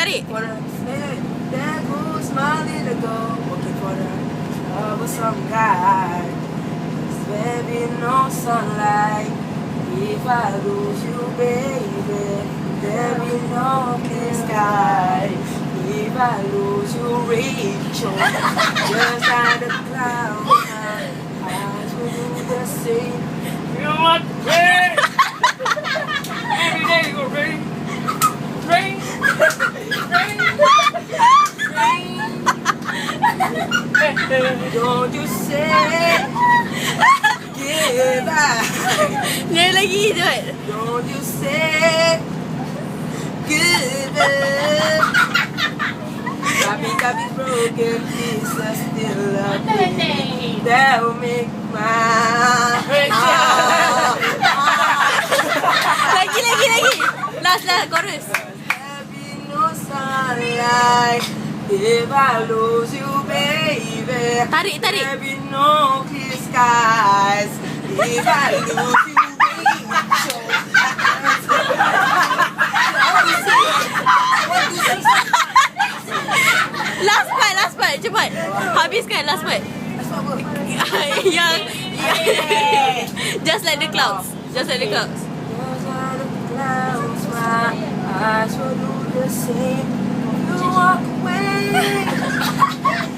tarik. There goes my little girl looking for the love of some guy. There be no sunlight if I lose you, baby. There be no clear sky if I lose you, Rachel. Just like the clouds, my eyes will do the same. You know what? Rain! Every day you go rain. Rain! Rain! Rain! Don't you say goodbye. Nyanyi lagi Jod. Don't you say goodbye. Tapi broken pieces still love me. That will make my heart. Lagi. Last chorus. There be no sunlight if I lose you, baby. Tarik. There be no clear skies if I lose you, Rachel. Last part. Cepat. Habiskan last part. Yang Just like the clouds. Just like the clouds, my eyes will do the same. You walk away.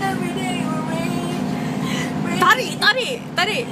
Every day will rain. Tarik.